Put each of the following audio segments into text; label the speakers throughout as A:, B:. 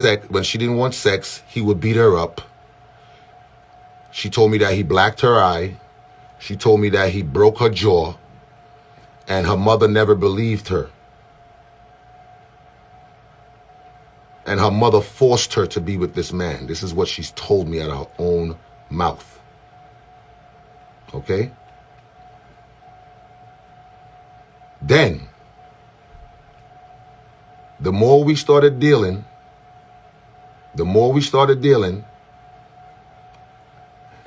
A: that when she didn't want sex, he would beat her up. She told me that he blacked her eye. She told me that he broke her jaw. And her mother never believed her. And her mother forced her to be with this man. This is what she's told me out of her own mouth. Okay? Then, the more we started dealing,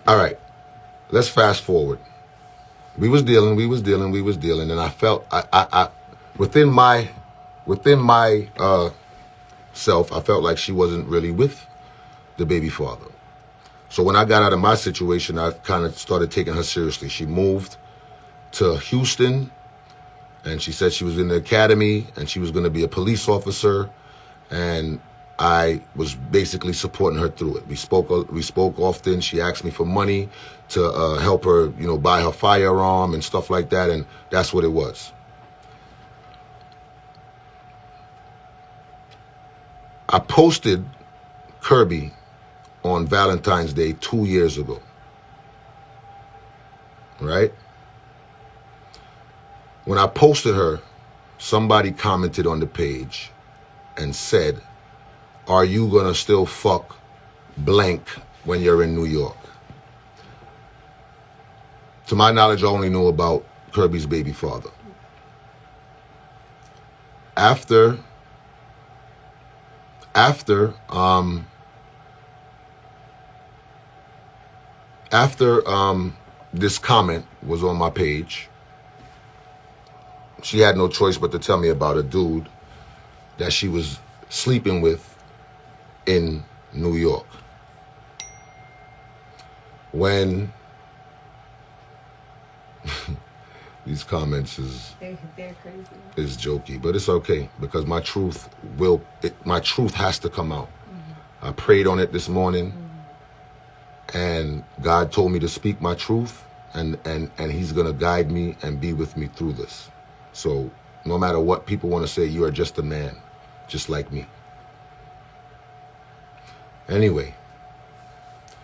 A: all right, let's fast forward. We was dealing, and I felt, within my self, I felt like she wasn't really with the baby father. So when I got out of my situation, I kind of started taking her seriously. She moved to Houston, and she said she was in the academy, and she was going to be a police officer, and I was basically supporting her through it. We spoke often. She asked me for money to help her, buy her firearm and stuff like that, and that's what it was. I posted Kirby on Valentine's Day 2 years ago, right? When I posted her, somebody commented on the page and said, "Are you gonna still fuck blank when you're in New York?" To my knowledge, I only knew about Kirby's baby father. After this comment was on my page, she had no choice but to tell me about a dude that she was sleeping with in New York. When these comments they're crazy. Is jokey, but it's okay because my truth has to come out. Mm-hmm. I prayed on it this morning, and God told me to speak my truth, and He's gonna guide me and be with me through this. So no matter what people want to say, you are just a man, just like me. Anyway,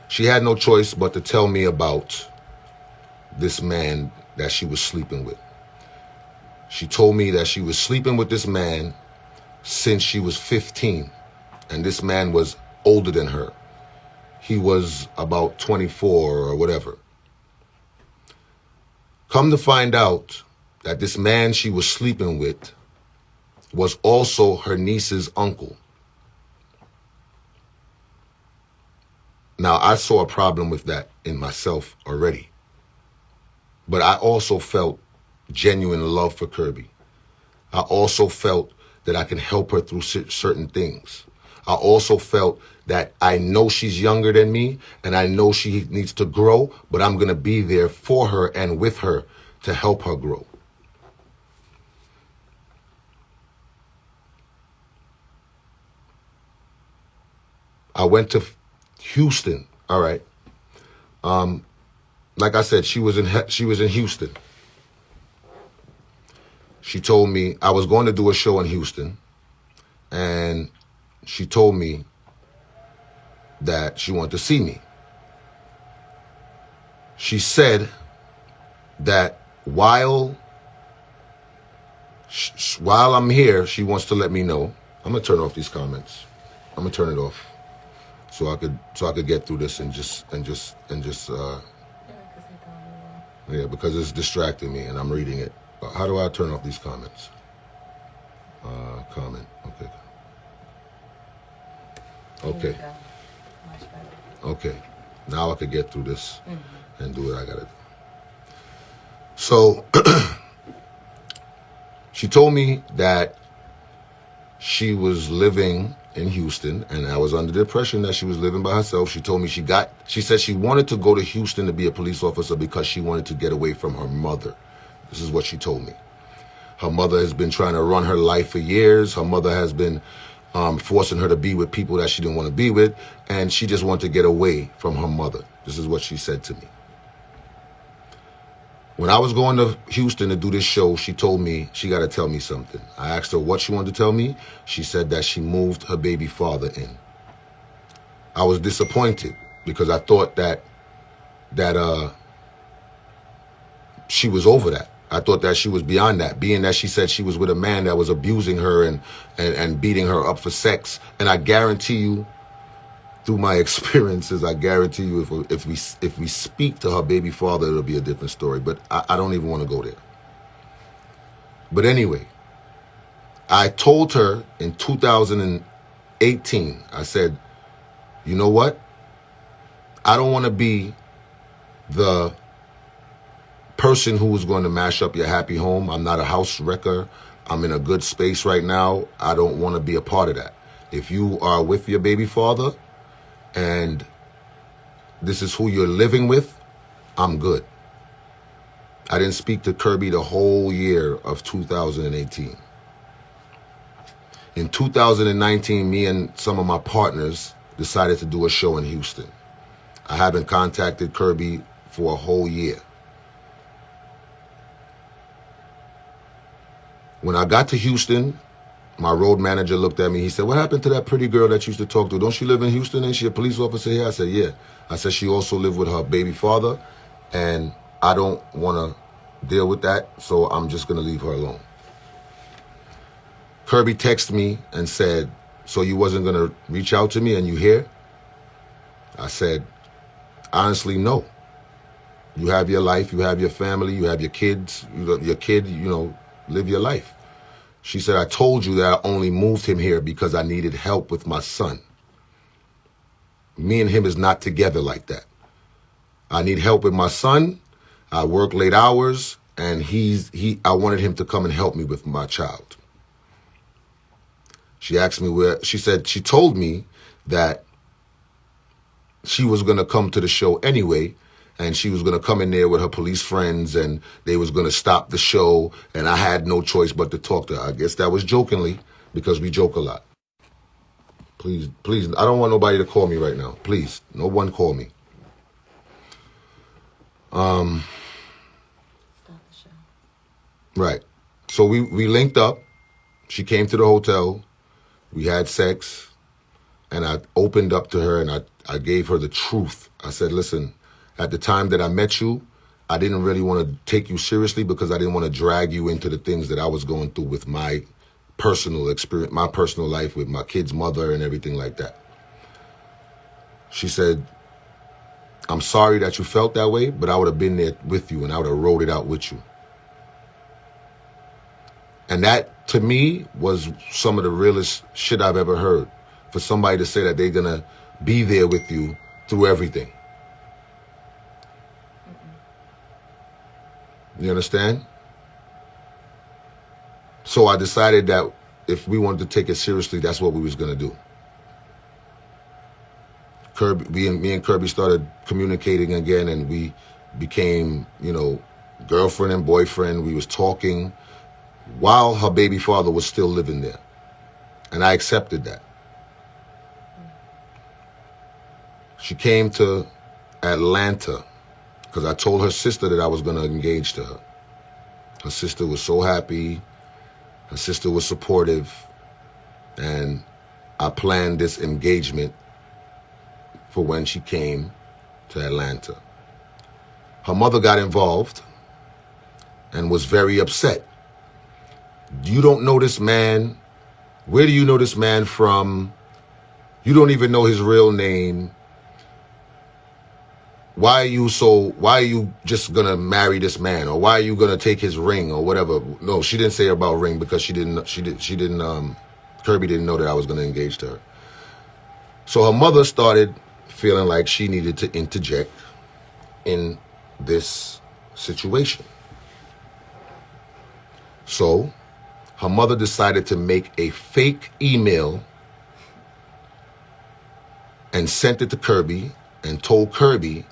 A: she had no choice but to tell me about this man that she was sleeping with. She told me that she was sleeping with this man since she was 15, and this man was older than her. He was about 24 or whatever. Come to find out that this man she was sleeping with was also her niece's uncle. Now, I saw a problem with that in myself already. But I also felt genuine love for Kirby. I also felt that I can help her through certain things. I also felt that I know she's younger than me, and I know she needs to grow, but I'm going to be there for her and with her to help her grow. I went to Houston. All right. Like I said, she was in Houston. She told me I was going to do a show in Houston, and she told me that she wanted to see me. She said that while I'm here, she wants to let me know. I'm gonna turn off these comments. I'm gonna turn it off. So I could get through this and just yeah, because it's distracting me and I'm reading it. How do I turn off these comments? Comment. Okay. Okay. Now I could get through this and do what I gotta do. So she told me that she was living in Houston, and I was under the impression that she was living by herself. She told me she said she wanted to go to Houston to be a police officer because she wanted to get away from her mother. This is what she told me. Her mother has been trying to run her life for years. Her mother has been forcing her to be with people that she didn't want to be with, and she just wanted to get away from her mother. This is what she said to me. When I was going to Houston to do this show, she told me she got to tell me something. I asked her what she wanted to tell me. She said that she moved her baby father in. I was disappointed because I thought that she was over that. I thought that she was beyond that, being that she said she was with a man that was abusing her and beating her up for sex. And I guarantee you, through my experiences, I guarantee you if we speak to her baby father, it'll be a different story. But I don't even want to go there. But anyway, I told her in 2018, I said, you know what? I don't want to be the person who is going to mash up your happy home. I'm not a house wrecker. I'm in a good space right now. I don't want to be a part of that. If you are with your baby father and this is who you're living with, I'm good. I didn't speak to Kirby the whole year of 2018. In 2019, me and some of my partners decided to do a show in Houston. I haven't contacted Kirby for a whole year. When I got to Houston, my road manager looked at me. He said, what happened to that pretty girl that you used to talk to? Don't she live in Houston? Ain't she a police officer here? I said, yeah. I said, she also lived with her baby father, and I don't want to deal with that, so I'm just going to leave her alone. Kirby texted me and said, so you wasn't going to reach out to me and you here? I said, honestly, no. You have your life, you have your family, you have your kids, your kid, live your life. She said, I told you that I only moved him here because I needed help with my son. Me and him is not together like that. I need help with my son. I work late hours, and I wanted him to come and help me with my child. She asked me she told me that she was going to come to the show anyway, and she was going to come in there with her police friends, and they was going to stop the show, and I had no choice but to talk to her. I guess that was jokingly, because we joke a lot. Please, I don't want nobody to call me right now. Please, no one call me. Stop the show. Right. So we linked up. She came to the hotel. We had sex, and I opened up to her, and I gave her the truth. I said, listen, at the time that I met you, I didn't really want to take you seriously because I didn't want to drag you into the things that I was going through with my personal experience, my personal life with my kid's mother and everything like that. She said, I'm sorry that you felt that way, but I would have been there with you and I would have rode it out with you. And that, to me, was some of the realest shit I've ever heard. For somebody to say that they're going to be there with you through everything. You understand? So I decided that if we wanted to take it seriously, that's what we was going to do. Me and Kirby started communicating again, and we became, girlfriend and boyfriend. We was talking while her baby father was still living there. And I accepted that. She came to Atlanta because I told her sister that I was going to engage to her. Her sister was so happy. Her sister was supportive. And I planned this engagement for when she came to Atlanta. Her mother got involved and was very upset. You don't know this man. Where do you know this man from? You don't even know his real name. Why are you just gonna marry this man? Or why are you gonna take his ring or whatever? No, she didn't say about ring because Kirby didn't know that I was gonna engage to her. So her mother started feeling like she needed to interject in this situation. So her mother decided to make a fake email and sent it to Kirby and told Kirby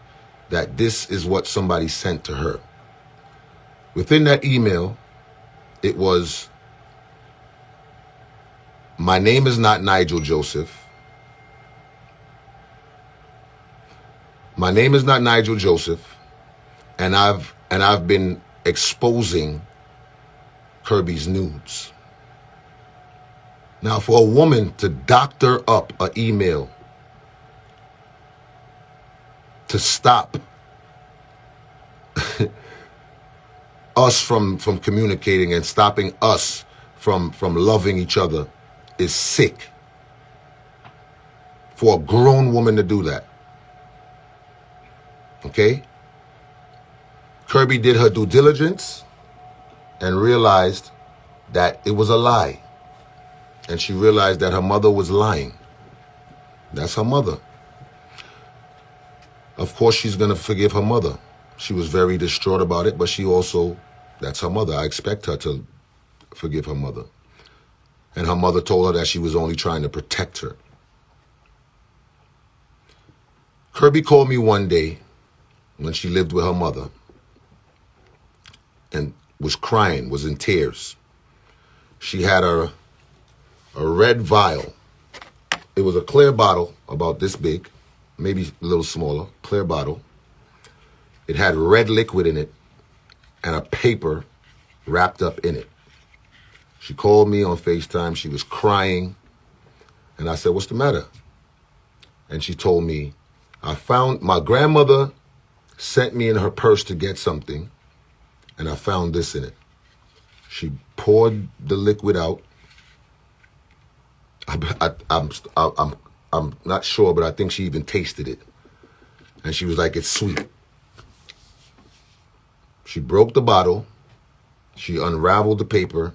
A: that this is what somebody sent to her. Within that email, it was, my name is not Nigel Joseph. My name is not Nigel Joseph. And I've been exposing Kirby's nudes. Now, for a woman to doctor up an email to stop us from communicating and stopping us from loving each other is sick. For a grown woman to do that. Okay? Kirby did her due diligence and realized that it was a lie. And she realized that her mother was lying. That's her mother. Of course, she's going to forgive her mother. She was very distraught about it, but she also, that's her mother. I expect her to forgive her mother. And her mother told her that she was only trying to protect her. Kirby called me one day when she lived with her mother and was crying, was in tears. She had a red vial. It was a clear bottle about this big, maybe a little smaller, clear bottle. It had red liquid in it and a paper wrapped up in it. She called me on FaceTime. She was crying. And I said, what's the matter? And she told me, I found, my grandmother sent me in her purse to get something, and I found this in it. She poured the liquid out. I'm not sure, but I think she even tasted it. And she was like, it's sweet. She broke the bottle. She unraveled the paper.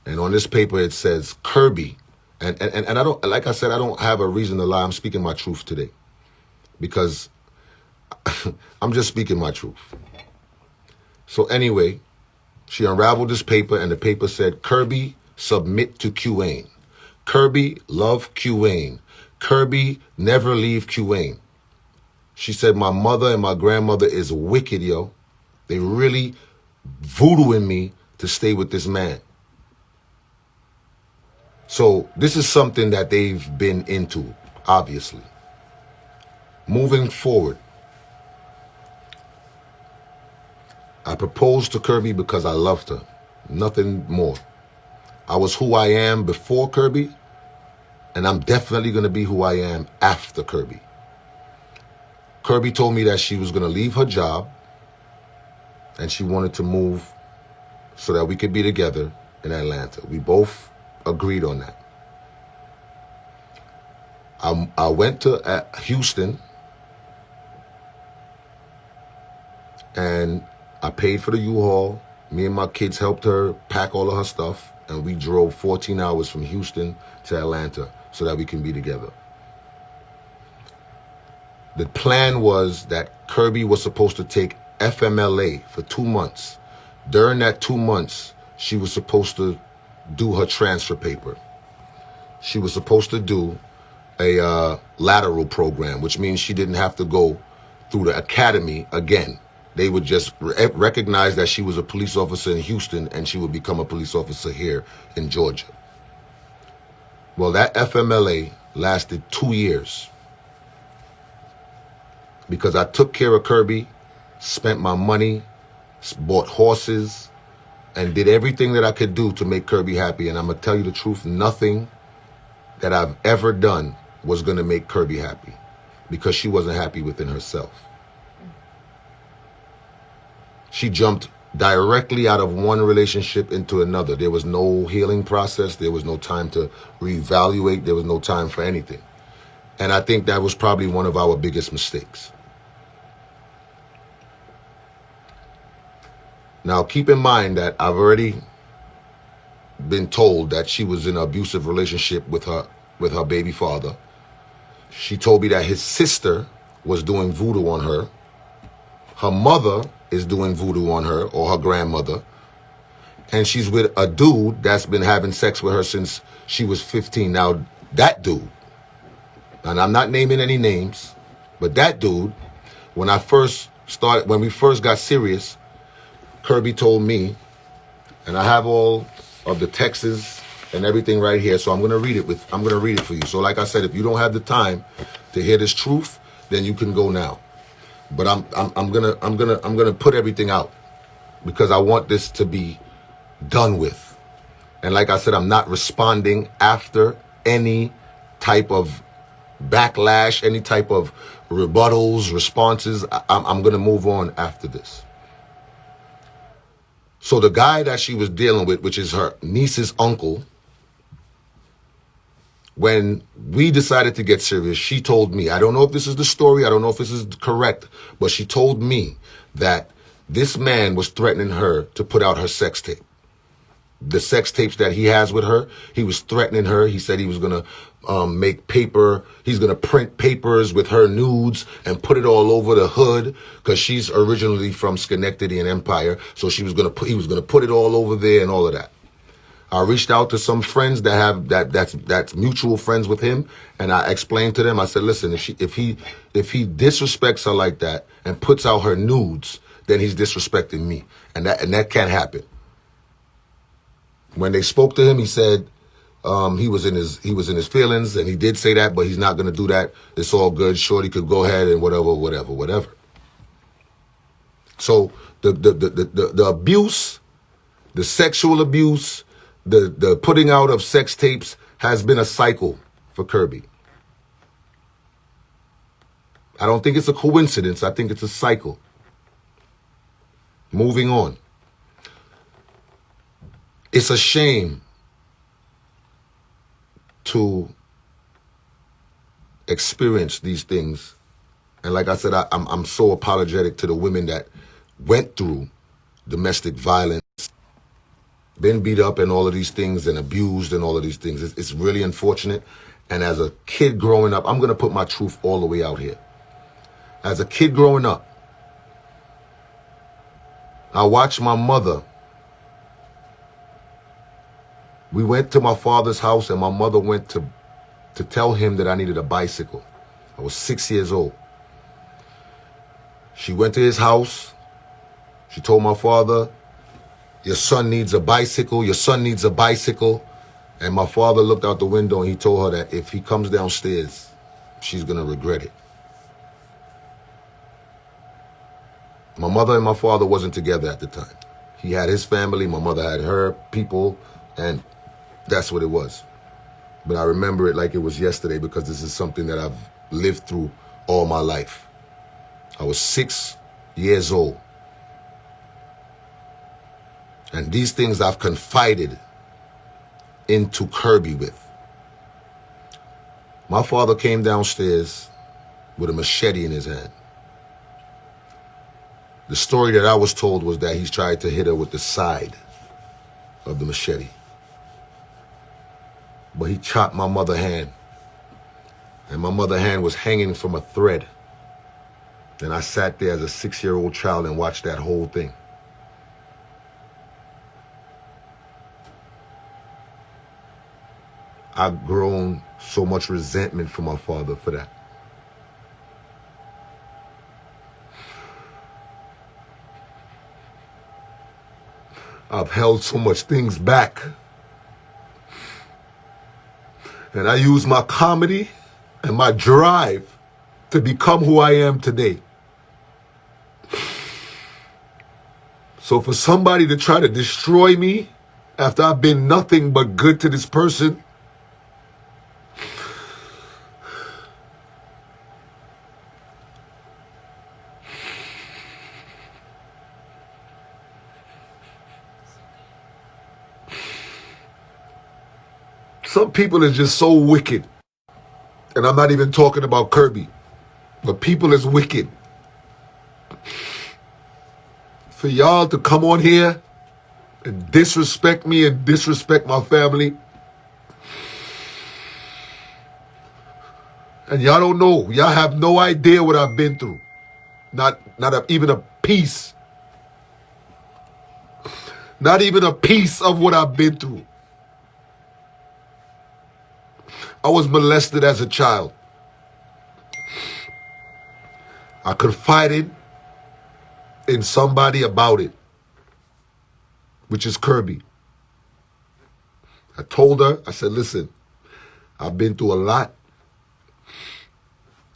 A: And on this paper, it says Kirby. And I don't, like I said, I don't have a reason to lie. I'm speaking my truth today. Because I'm just speaking my truth. So anyway, she unraveled this paper, and the paper said, Kirby, submit to QAin. Kirby, love QAin. Kirby, never leave QAin. She said, my mother and my grandmother is wicked, yo. They really voodooing me to stay with this man. So this is something that they've been into, obviously. Moving forward, I proposed to Kirby because I loved her. Nothing more. I was who I am before Kirby, and I'm definitely going to be who I am after Kirby. Kirby told me that she was going to leave her job, and she wanted to move so that we could be together in Atlanta. We both agreed on that. I went to Houston, and I paid for the U-Haul. Me and my kids helped her pack all of her stuff, and we drove 14 hours from Houston to Atlanta so that we can be together. The plan was that Kirby was supposed to take FMLA for 2 months. During that 2 months, she was supposed to do her transfer paper. She was supposed to do a lateral program, which means she didn't have to go through the academy again. They would just recognize that she was a police officer in Houston, and she would become a police officer here in Georgia. Well, that FMLA lasted 2 years because I took care of Kirby, spent my money, bought horses, and did everything that I could do to make Kirby happy. And I'm going to tell you the truth, nothing that I've ever done was going to make Kirby happy because she wasn't happy within herself. She jumped directly out of one relationship into another. There was no healing process. There was no time to reevaluate. There was no time for anything. And I think that was probably one of our biggest mistakes. Now, keep in mind that I've already been told that she was in an abusive relationship with her baby father. She told me that his sister was doing voodoo on her. Her mother is doing voodoo on her, or her grandmother. And she's with a dude that's been having sex with her since she was 15. Now, that dude, and I'm not naming any names, but that dude, when we first got serious, Kirby told me, and I have all of the texts and everything right here, so I'm gonna read it for you. So like I said, if you don't have the time to hear this truth, then you can go now. But I'm gonna put everything out because I want this to be done with. And like I said, I'm not responding after any type of backlash, any type of rebuttals, responses. I'm going to move on after this. So the guy that she was dealing with, which is her niece's uncle, when we decided to get serious, she told me, I don't know if this is the story, I don't know if this is correct, but she told me that this man was threatening her to put out her sex tape. The sex tapes that he has with her, he was threatening her. He said he was going to make paper. He's going to print papers with her nudes and put it all over the hood because she's originally from Schenectady and Empire. So he was going to put it all over there and all of that. I reached out to some friends that have that's mutual friends with him, and I explained to them. I said, listen, if he disrespects her like that and puts out her nudes, then he's disrespecting me, and that can't happen. When they spoke to him, he said he was in his feelings, and he did say that, but he's not going to do that. It's all good. Shorty could go ahead and whatever. So the abuse, the sexual abuse, the putting out of sex tapes has been a cycle for Kirby. I don't think it's a coincidence. I think it's a cycle. Moving on. It's a shame to experience these things. And like I said, I'm so apologetic to the women that went through domestic violence, been beat up and all of these things and abused and all of these things. It's really unfortunate. And as a kid growing up, I'm going to put my truth all the way out here. As a kid growing up, I watched my mother. We went to my father's house and my mother went to tell him that I needed a bicycle. I was 6 years old. She went to his house. She told my father, your son needs a bicycle. Your son needs a bicycle. And my father looked out the window and he told her that if he comes downstairs, she's going to regret it. My mother and my father wasn't together at the time. He had his family. My mother had her people. And that's what it was. But I remember it like it was yesterday because this is something that I've lived through all my life. I was 6 years old. And these things I've confided into Kirby with. My father came downstairs with a machete in his hand. The story that I was told was that he tried to hit her with the side of the machete. But he chopped my mother's hand. And my mother's hand was hanging from a thread. And I sat there as a 6-year-old child and watched that whole thing. I've grown so much resentment for my father for that. I've held so much things back. And I use my comedy and my drive to become who I am today. So for somebody to try to destroy me after I've been nothing but good to this person, some people are just so wicked. And I'm not even talking about Kirby. But people is wicked. For y'all to come on here and disrespect me and disrespect my family. And y'all don't know. Y'all have no idea what I've been through. Even a piece. Not even a piece of what I've been through. I was molested as a child. I confided in somebody about it, which is Kirby. I told her, I said, listen, I've been through a lot,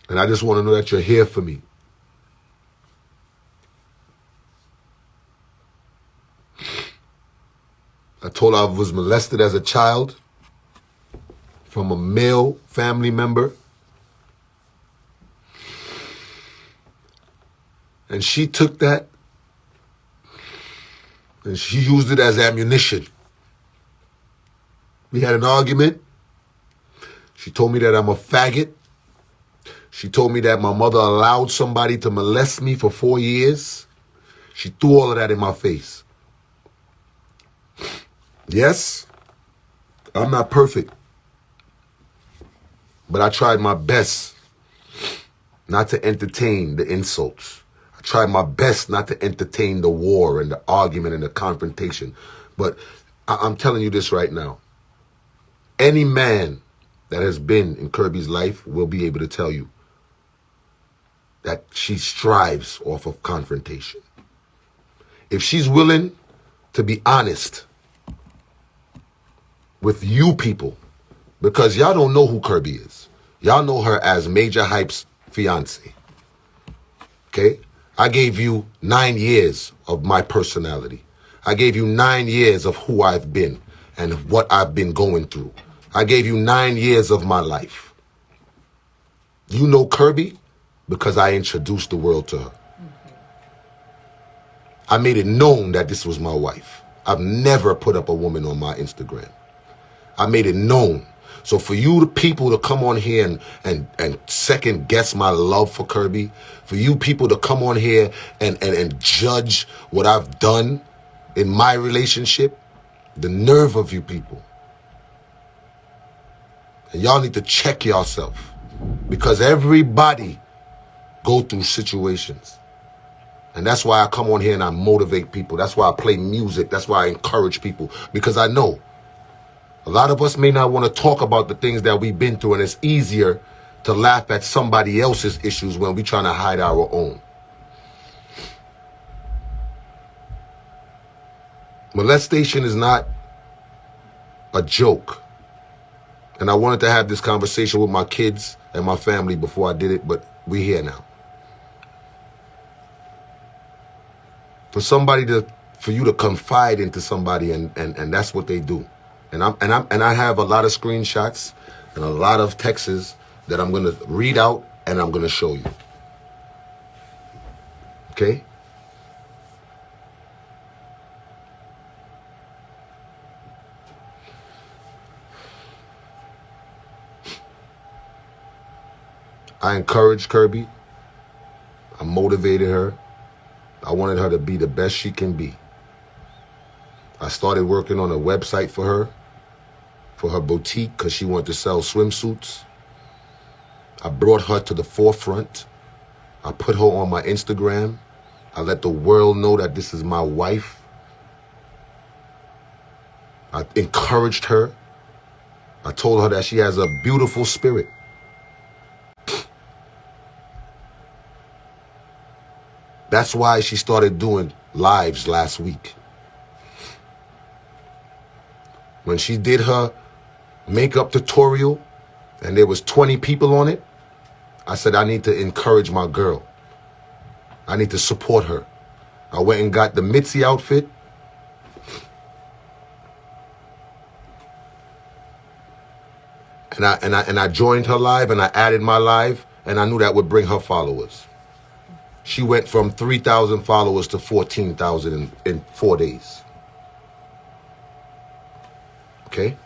A: and I just want to know that you're here for me. I told her I was molested as a child from a male family member. And she took that and she used it as ammunition. We had an argument. She told me that I'm a faggot. She told me that my mother allowed somebody to molest me for 4 years. She threw all of that in my face. Yes, I'm not perfect. But I tried my best not to entertain the insults. I tried my best not to entertain the war and the argument and the confrontation. But I'm telling you this right now. Any man that has been in Kirby's life will be able to tell you that she strives off of confrontation. If she's willing to be honest with you people, because y'all don't know who Kirby is. Y'all know her as Majah Hype's fiance. Okay? I gave you 9 years of my personality. I gave you 9 years of who I've been and what I've been going through. I gave you 9 years of my life. You know Kirby because I introduced the world to her. I made it known that this was my wife. I've never put up a woman on my Instagram. I made it known. So for you the people to come on here and second guess my love for Kirby, for you people to come on here and judge what I've done in my relationship, the nerve of you people. And y'all need to check yourself because everybody go through situations. And that's why I come on here and I motivate people. That's why I play music. That's why I encourage people because I know a lot of us may not want to talk about the things that we've been through, and it's easier to laugh at somebody else's issues when we're trying to hide our own. Molestation is not a joke. And I wanted to have this conversation with my kids and my family before I did it, but we're here now. For you to confide into somebody and that's what they do. And I have a lot of screenshots and a lot of texts that I'm gonna read out and I'm gonna show you. Okay? I encouraged Kirby. I motivated her. I wanted her to be the best she can be. I started working on a website for her boutique, because she wanted to sell swimsuits. I brought her to the forefront. I put her on my Instagram. I let the world know that this is my wife. I encouraged her. I told her that she has a beautiful spirit. That's why she started doing lives last week. When she did her makeup tutorial and there was 20 people on it, I said, I need to encourage my girl. I need to support her. I went and got the Mitzi outfit. And I joined her live and I added my live, and I knew that would bring her followers. She went from 3,000 followers to 14,000 in 4 days. Okay?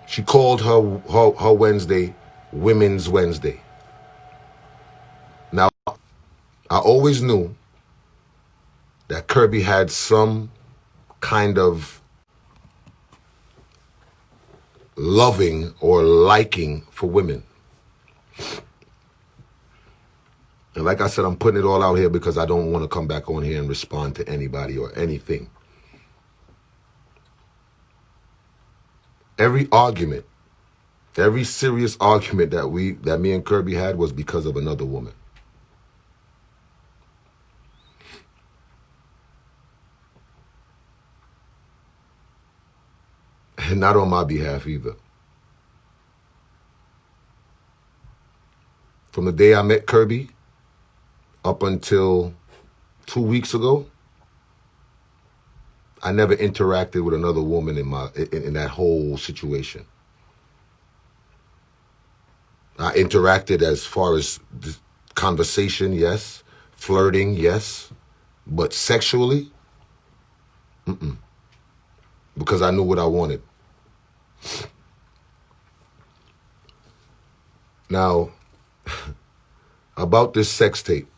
A: She called her Wednesday Women's Wednesday. Now, I always knew that Kirby had some kind of loving or liking for women. And like I said, I'm putting it all out here because I don't want to come back on here and respond to anybody or anything. Every argument, every serious argument that me and Kirby had was because of another woman. And not on my behalf either. From the day I met Kirby up until 2 weeks ago, I never interacted with another woman in that whole situation. I interacted as far as conversation, yes. Flirting, yes. But sexually, because I knew what I wanted. Now, about this sex tape.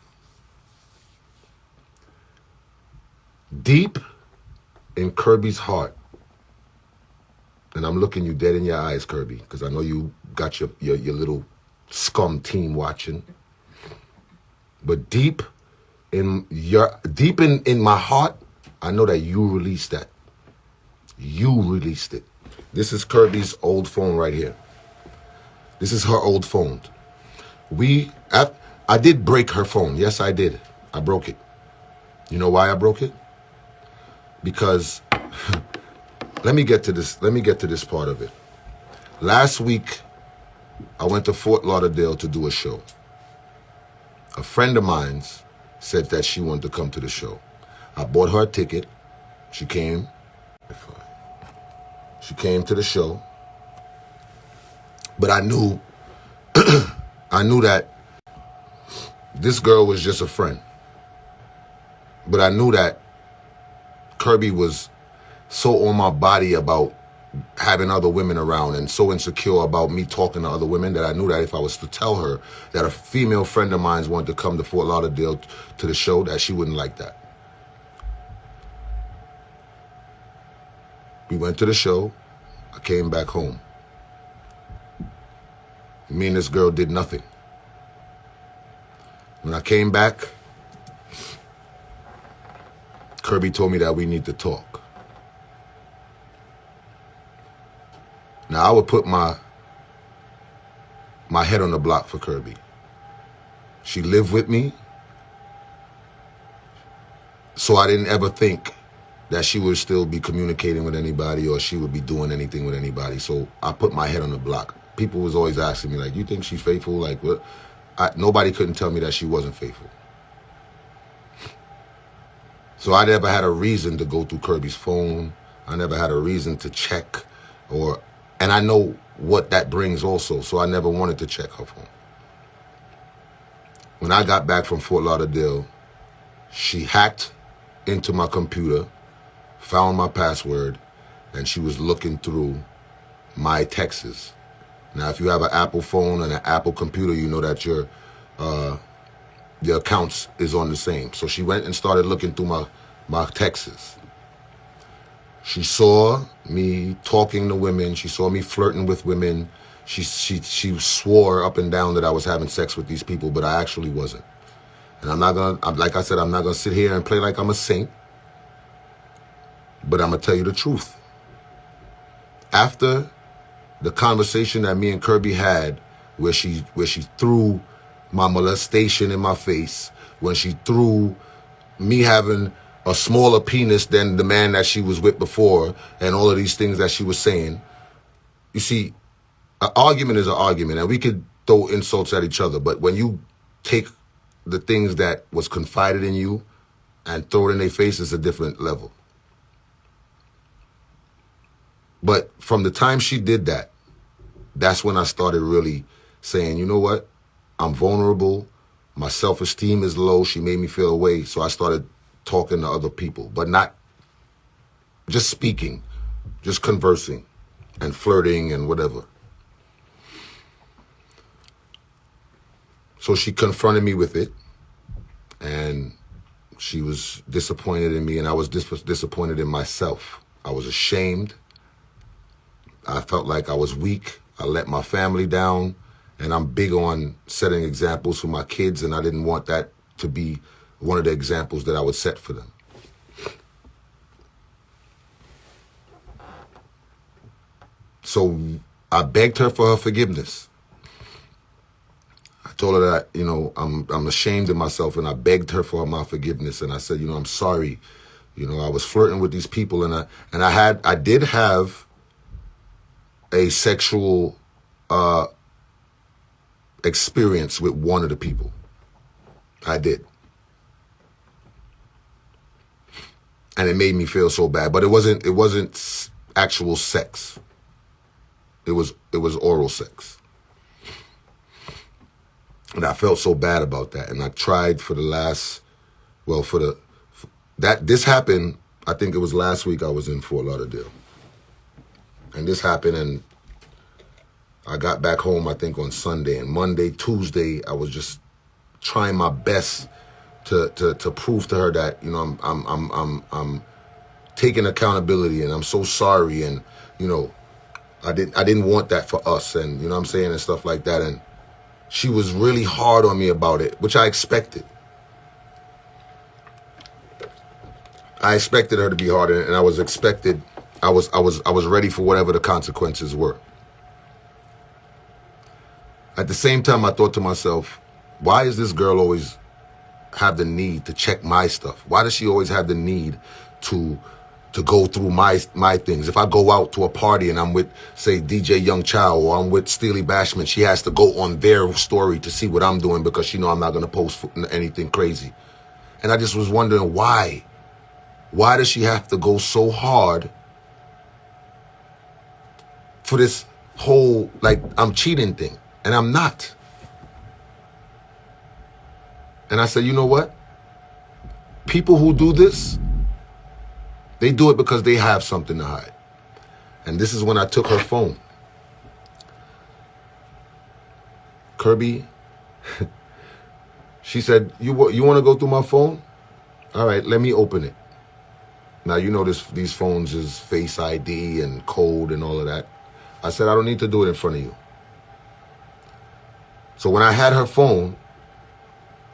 A: Deep in Kirby's heart, and I'm looking you dead in your eyes, Kirby, because I know you got your little scum team watching. But deep in my heart, I know that you released that. You released it. This is Kirby's old phone right here. This is her old phone. I did break her phone. Yes, I did. I broke it. You know why I broke it? Because let me get to this part of it. Last week, I went to Fort Lauderdale to do a show. A friend of mine said that she wanted to come to the show. I bought her a ticket. She came. She came to the show. But I knew that this girl was just a friend. But I knew that Kirby was so on my body about having other women around and so insecure about me talking to other women that I knew that if I was to tell her that a female friend of mine wanted to come to Fort Lauderdale to the show, that she wouldn't like that. We went to the show. I came back home. Me and this girl did nothing. When I came back, Kirby told me that we need to talk. Now, I would put my head on the block for Kirby. She lived with me, so I didn't ever think that she would still be communicating with anybody or she would be doing anything with anybody. So I put my head on the block. People was always asking me, like, you think she's faithful? Like, what? Nobody couldn't tell me that she wasn't faithful. So I never had a reason to go through Kirby's phone. I never had a reason to check and I know what that brings also, so I never wanted to check her phone. When I got back from Fort Lauderdale, she hacked into my computer, found my password, and she was looking through my texts. Now, if you have an Apple phone and an Apple computer, you know that your accounts is on the same. So she went and started looking through my texts. She saw me talking to women. She saw me flirting with women. She swore up and down that I was having sex with these people, but I actually wasn't. And like I said, I'm not gonna sit here and play like I'm a saint, but I'm gonna tell you the truth. After the conversation that me and Kirby had, where she threw my molestation in my face, when she threw me having a smaller penis than the man that she was with before, and all of these things that she was saying. You see, an argument is an argument, and we could throw insults at each other, but when you take the things that was confided in you and throw it in their face, it's a different level. But from the time she did that, that's when I started really saying, you know what? I'm vulnerable. My self-esteem is low. She made me feel away. So I started talking to other people, but not just speaking, just conversing and flirting and whatever. So she confronted me with it, and she was disappointed in me, and I was disappointed in myself. I was ashamed. I felt like I was weak. I let my family down, and I'm big on setting examples for my kids, and I didn't want that to be one of the examples that I would set for them. So I begged her for her forgiveness. I told her that, you know, I'm ashamed of myself, and I begged her for my forgiveness, and I said, you know, I'm sorry. You know, I was flirting with these people, and I did have a sexual experience with one of the people. I did. And it made me feel so bad. But it wasn't actual sex. It was oral sex. And I felt so bad about that. And I tried for the last, this happened, I think it was last week I was in Fort Lauderdale. And this happened, and I got back home, I think, on Sunday. And Monday, Tuesday, I was just trying my best to prove to her that, you know, I'm taking accountability, and I'm so sorry, and, you know, I didn't want that for us, and, you know what I'm saying, and stuff like that. And she was really hard on me about it, which I expected. I expected her to be hard, and I was ready for whatever the consequences were. At the same time, I thought to myself, why is this girl always have the need to check my stuff? Why does she always have the need to go through my things? If I go out to a party and I'm with, say, DJ Young Chow, or I'm with Steely Bashman, she has to go on their story to see what I'm doing because she know I'm not going to post anything crazy. And I just was wondering why. Why does she have to go so hard for this whole, like, I'm cheating thing? And I'm not. And I said, you know what? People who do this, they do it because they have something to hide. And this is when I took her phone. Kirby, she said, you want to go through my phone? All right, let me open it. Now, you know these phones is Face ID and code and all of that. I said, I don't need to do it in front of you. So when I had her phone,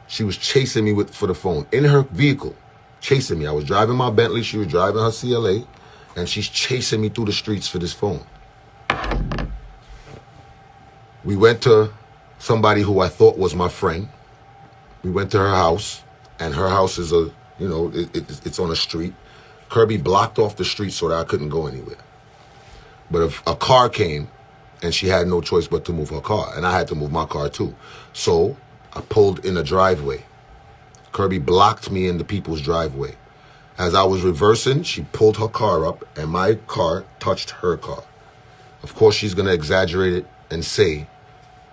A: she was chasing me for the phone in her vehicle, chasing me. I was driving my Bentley. She was driving her CLA, and she's chasing me through the streets for this phone. We went to somebody who I thought was my friend. We went to her house, and her house is it's on a street. Kirby blocked off the street so that I couldn't go anywhere. But if a car came, and she had no choice but to move her car, and I had to move my car too. So I pulled in a driveway. Kirby blocked me in the people's driveway. As I was reversing, she pulled her car up, and my car touched her car. Of course, she's going to exaggerate it and say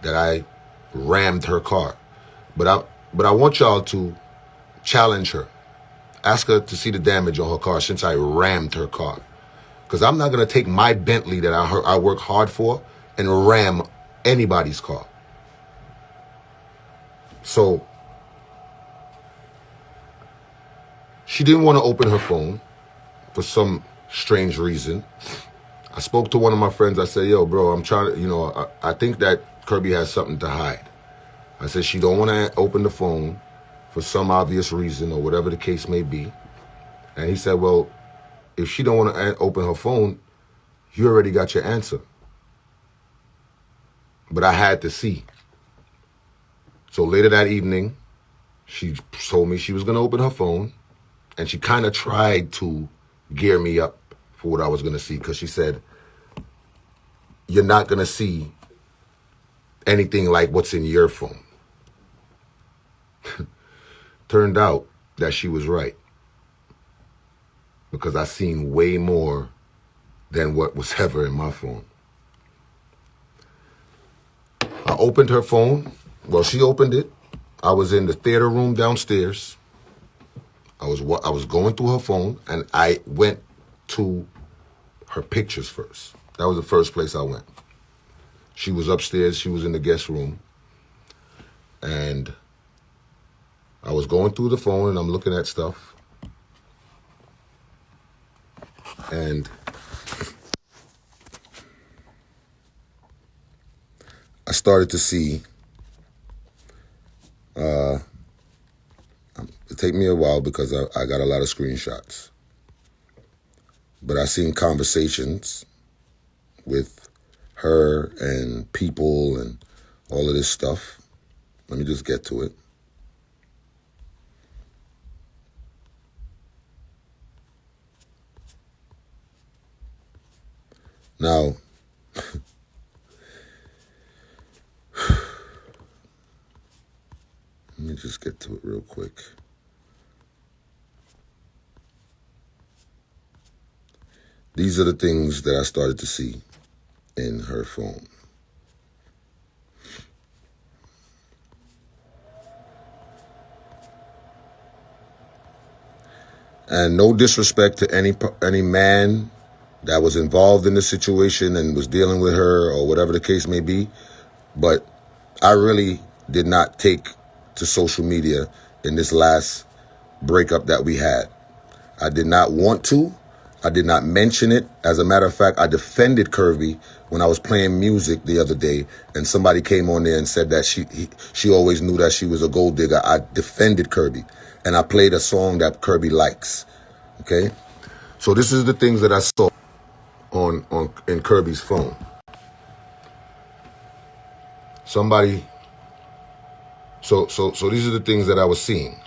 A: that I rammed her car. But I want y'all to challenge her. Ask her to see the damage on her car since I rammed her car. Because I'm not going to take my Bentley that I work hard for and ram anybody's car. So she didn't want to open her phone for some strange reason. I spoke to one of my friends. I said, yo, bro, I'm trying to, I think that Kirby has something to hide. I said, she don't want to open the phone for some obvious reason or whatever the case may be. And he said, well, if she don't want to open her phone, you already got your answer. But I had to see. So later that evening, she told me she was going to open her phone, and she kind of tried to gear me up for what I was going to see, because she said, you're not going to see anything like what's in your phone. Turned out that she was right, because I seen way more than what was ever in my phone. I opened her phone. Well, she opened it. I was in the theater room downstairs. I was going through her phone, and I went to her pictures first. That was the first place I went. She was upstairs. She was in the guest room. And I was going through the phone, and I'm looking at stuff. And I started to see, it take me a while because I got a lot of screenshots, but I seen conversations with her and people and all of this stuff. Let me just get to it. Now, let me just get to it real quick. These are the things that I started to see in her phone. And no disrespect to any man that was involved in the situation and was dealing with her or whatever the case may be, but I really did not take to social media in this last breakup that we had. I did not want to. I did not mention it. As a matter of fact, I defended Kirby when I was playing music the other day, and somebody came on there and said that she always knew that she was a gold digger. I defended Kirby, and I played a song that Kirby likes. Okay, so this is the things that I saw in Kirby's phone. Somebody. So these are the things that I was seeing.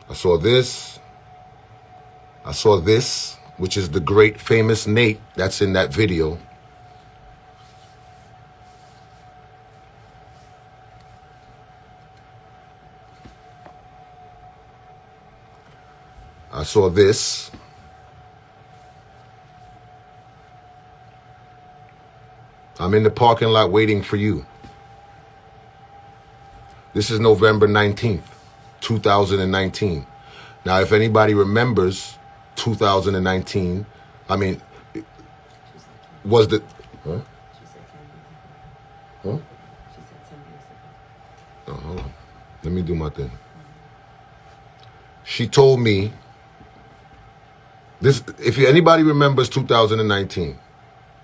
A: I saw this. I saw this, which is the great famous Nate that's in that video. I saw this. I'm in the parking lot waiting for you. This is November 19th, 2019. Now, if anybody remembers 2019, I mean, was the... Huh? Huh? Oh, hold on. Let me do my thing. She told me, this. If anybody remembers 2019,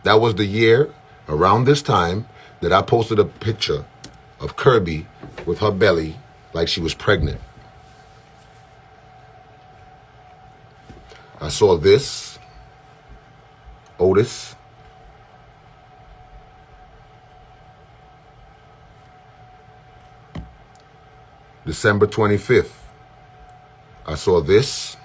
A: that was the year, around this time, that I posted a picture of Kirby with her belly like she was pregnant. I saw this, Otis. December 25th, I saw this.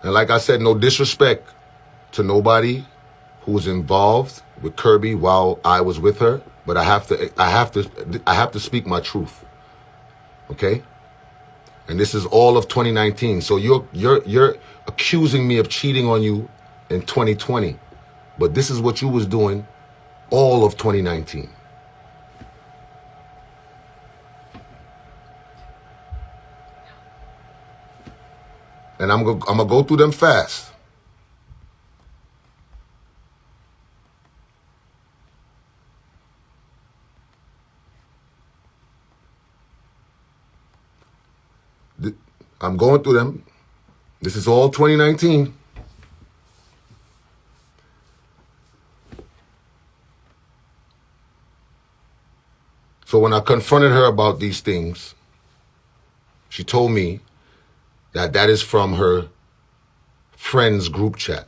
A: And like I said, no disrespect to nobody who was involved with Kirby while I was with her, but I have to speak my truth. Okay? And this is all of 2019. So you're accusing me of cheating on you in 2020. But this is what you was doing all of 2019. And I'm gonna go through them fast. I'm going through them. This is all 2019. So when I confronted her about these things, she told me that is from her friends group chat.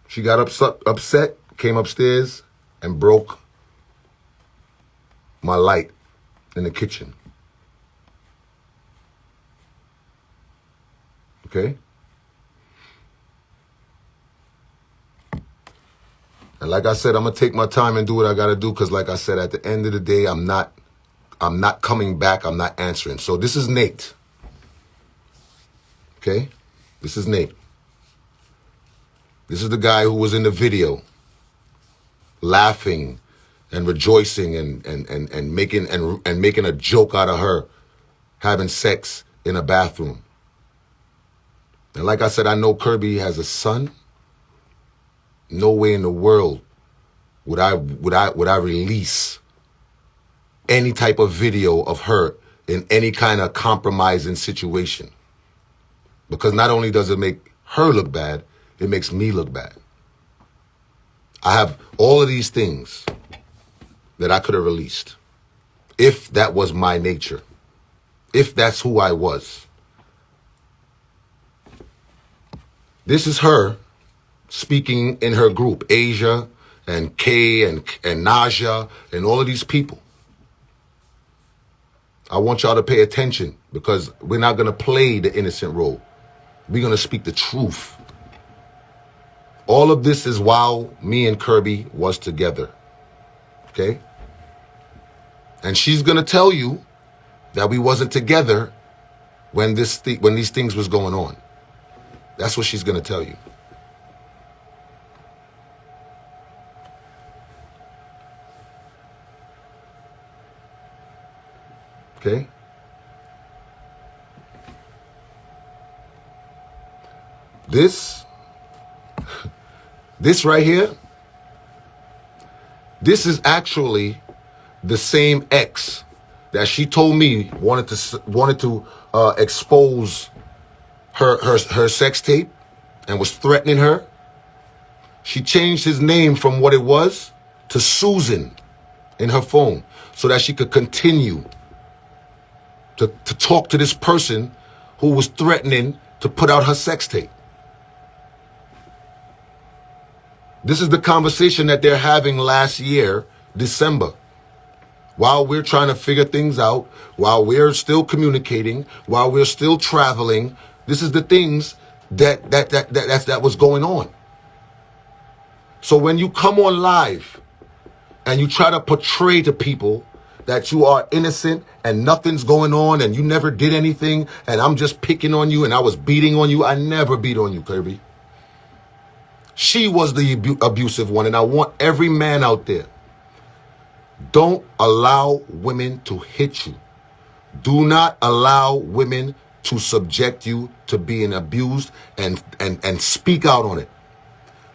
A: She got upset, came upstairs, and broke my light in the kitchen. Okay? And like I said, I'm going to take my time and do what I got to do because like I said, at the end of the day, I'm not coming back. I'm not answering. So this is Nate. Okay? This is Nate. This is the guy who was in the video laughing and rejoicing and making a joke out of her having sex in a bathroom. And like I said, I know Kirby has a son. No way in the world would I release any type of video of her in any kind of compromising situation. Because not only does it make her look bad, it makes me look bad. I have all of these things that I could have released if that was my nature, if that's who I was. This is her speaking in her group, Asia and Kay and Naja and all of these people. I want y'all to pay attention because we're not going to play the innocent role. We're going to speak the truth. All of this is while me and Kirby was together. Okay? And she's going to tell you that we wasn't together when these things was going on. That's what she's going to tell you. Okay? This right here, this is actually the same ex that she told me wanted to expose her sex tape and was threatening her. She changed his name from what it was to Susan in her phone so that she could continue to talk to this person who was threatening to put out her sex tape. This is the conversation that they're having last year, December. While we're trying to figure things out, while we're still communicating, while we're still traveling, this is the things that was going on. So when you come on live and you try to portray to people that you are innocent and nothing's going on and you never did anything and I'm just picking on you and I was beating on you, I never beat on you, Kirby. She was the abusive one, and I want every man out there, don't allow women to hit you. Do not allow women to subject you to being abused and speak out on it.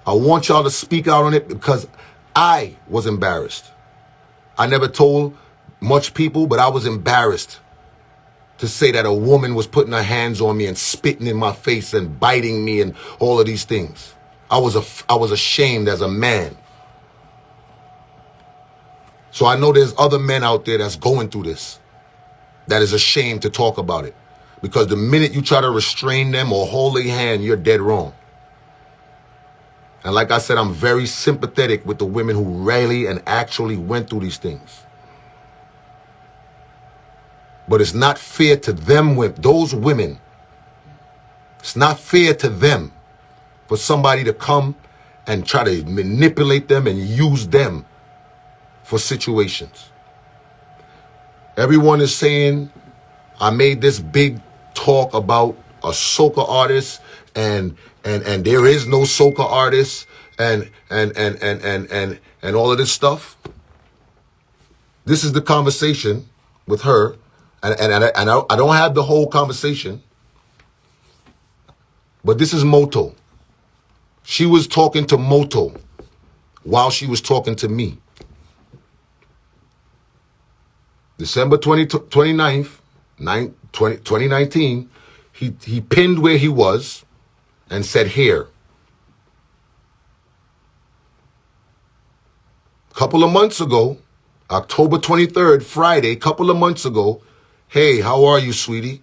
A: I want y'all to speak out on it because I was embarrassed. I never told much people, but I was embarrassed to say that a woman was putting her hands on me and spitting in my face and biting me and all of these things. I was ashamed as a man. So I know there's other men out there that's going through this, that is ashamed to talk about it. Because the minute you try to restrain them or hold their hand, you're dead wrong. And like I said, I'm very sympathetic with the women who really and actually went through these things. But it's not fair to them, those women. It's not fair to them for somebody to come and try to manipulate them and use them for situations. Everyone is saying I made this big talk about a soca artist and there is no soca artist and all of this stuff. This is the conversation with her, and I don't have the whole conversation, but this is Moto. She was talking to Moto while she was talking to me. December 29th, 2019, he pinned where he was and said, here. Couple of months ago, October 23rd, Friday, couple of months ago, hey, how are you, sweetie?